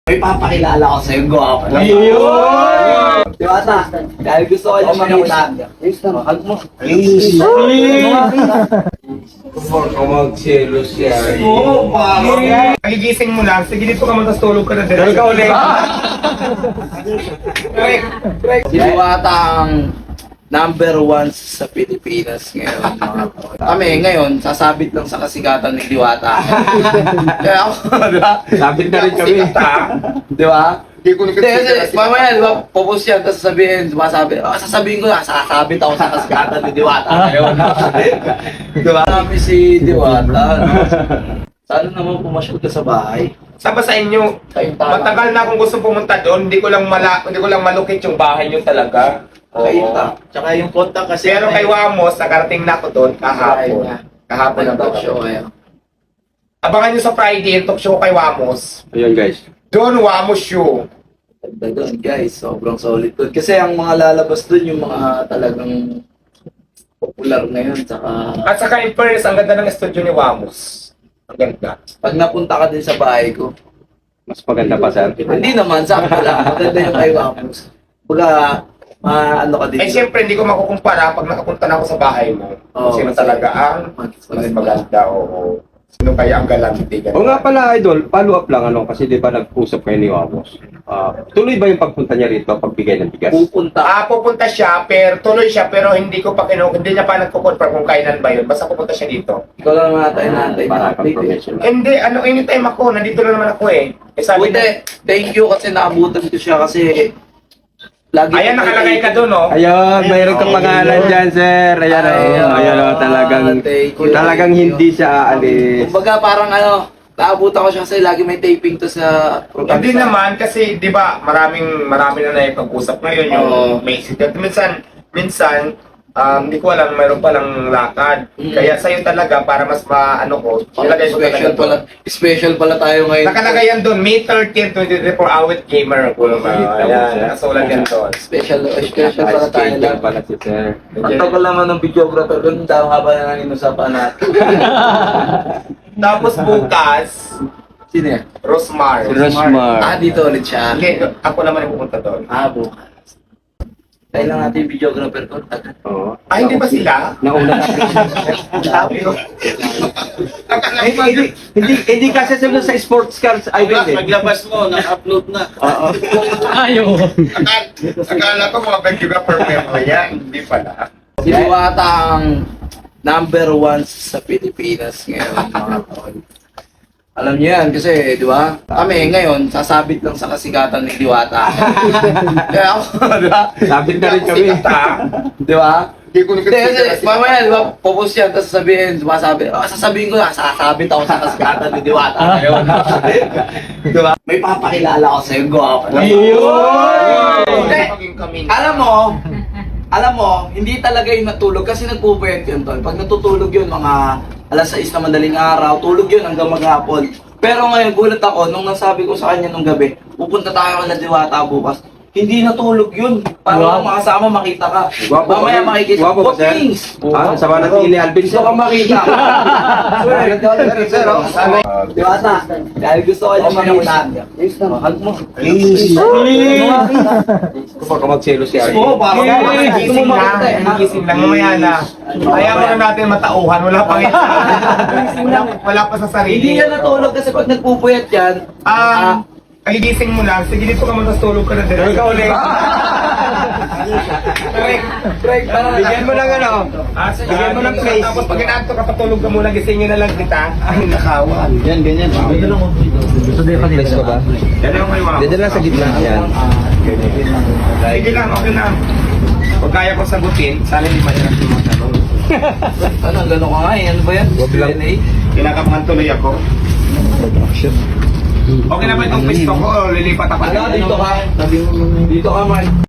May papakilala ko sa'yo, gwapo. Ayun! Diwata, dahil gusto ko yung makita. Hug mo. Kumagselos yan. Oo, bakit? Nagigising mo lang. Sige, dito ka mo, tapos tulog ka na din. Dahil ka ulit. Si Diwata ang #1 sa Pilipinas ngayon. Kami ngayon, sasabit lang sa kasikatan ni Diwata. Kaya ako, di ba? Sabit na rin kami. Di ba? Hindi ko Hindi, kasi mamaya, di ba, popos yan, tapos sasabihin ko na, sasabit ako sa kasikatan ni Diwata ngayon. Di ba? Kami si Diwata, no? Sana naman pumasyal ka sa bahay. Sabi sa inyo, Kayong tama. matagal na akong gusto pumunta doon, hindi ko lang malukit yung bahay nyo talaga. Kakita. Tsaka yung kontak kasi. Pero kay Wamos, nakarating na ako doon kahapon. Kahapon ang talk show ngayon. Abangan nyo sa Friday, yung talk show kay Wamos. Ayun guys. Doon, Wamos show. Ganda doon, guys. Sobrang solid doon. Kasi ang mga lalabas doon, yung mga talagang popular ngayon. Tsaka, At saka in fairness, ang ganda ng studio ni Wamos. Ang ganda. pag napunta ka din sa bahay ko, Mas maganda pa sir. hindi naman, sakto lang. Maganda yung kay Wamos. Baga, ano ka din. Eh siyempre, hindi ko makukumpara pag nakapunta na ako sa bahay mo. Oo, Sino kasi- talaga ang mas maganda o sino kaya ang galante. O nga pala idol, follow up lang ano kasi di ba nag-usap kayo ni Wamos. Tuloy ba yung pagpunta niya rito pagbigay ng bigas? Pupunta. Pupunta siya, pero tuloy siya, pero hindi ko pa hindi niya pa nagko-confirm kung kailan ba yun. Basta pupunta siya dito. Ikaw lang natay natin. Para confirmation lang. Hindi, anytime ako, nandito na naman ako eh. Eh sabi Buti, na, thank you kasi naabutan ko siya kasi lagi ayan nakalagay ka doon oh. Ayun, mayroon kang pangalan dyan, sir. Ayan, ayan, talagang hindi siya aalis. Kumbaga parang naabutan ko siya kasi lagi may taping to sa program. Hindi naman kasi 'di ba, marami na naipag-usap ngayon yung Oo. may incident. Minsan hindi ko alam, mayroon palang lakad. Kaya sa'yo talaga para mas maano ko, ilagay ko talaga doon. Special pala tayo ngayon. Nakalagay yan doon, May 13, 2024 Awit Gamer. Ayan, nasulat yan doon. Special pala tayo Schedule lang. pala si sir. Ang tagal naman ng videographer doon, daw haba na ng inusapan natin. Tapos bukas, Sino yan? Rosmar. Rosmar. Dito ulit siya. Hindi, ako naman yung pupunta doon. Bukas. Kaya lang natin yung videographer ko. Oo. Ay, hindi ba sila? Nauna na. Sabi ko. Hindi kasi sila sa sports cars idol eh. Paglabas mo, na-upload na. Oo. Akala ko mga videographer mo yan. Hindi pala. Si Diwata ang #1 sa Pilipinas ngayon, mga tol. Alam niyo yan kasi, di ba? Kami ngayon, sasabit lang sa kasikatan ni Diwata. Kaya ako, di ba? Sabit na rin kami. Di ba? Hindi ko Hindi, kasi mamaya, di ba, popos yan, tapos sasabihin ko na, sasabit ako sa kasikatan ni Diwata ngayon. Di ba? May papakilala ko sa'yo, gwapo. Hindi. Alam mo, hindi talaga yung natulog kasi nagpupuyat yun, tol. Pag natutulog yun, mga alas 6 na madaling araw, tulog yun hanggang maghapon. Pero ngayon, gulat ako, nung nasabi ko sa kanya nung gabi, pupunta tayo kay Diwata bukas. Hindi natulog yun. Para makasama, makita ka. Gwapo Mamaya ba? makikita. Gwapo ba, sir? Bookings! Sama natin ni Alvin. Gusto kang makita. Diwata, dahil gusto ko yung makita. Hug mo. Kumagselos siya. Oo, parang Nagising lang. Nagising lang. Mamaya na. Kaya mo na natin matauhan. Wala pa wala pa sa sarili. Hindi yan natulog kasi pag nagpupuyat yan, Nagigising mo lang. Sige, dito ka mo, tapos tulog ka na din. Dahil ka ulit. Craig, Bigyan mo ng ano. Bigyan mo ng place. Tapos pag inaanto ka, patulog ka muna. Gisingin na lang kita. Ay, nakawan. Yan, ganyan. Ito lang. Gusto din kanila sa ba? Yan yung may mga. Dito lang sa gitna yan. Sige lang, okay lang. Pag kaya ko sagutin, sana hindi mahirap yung mga tanong. Ano, gano'n ka nga eh. Ano ba yan? Wag lang. Kinakapangan tuloy ako. Okay na ba itong pisto ko o lilipat ako? Ano, dito ka. Dito ka, Mark.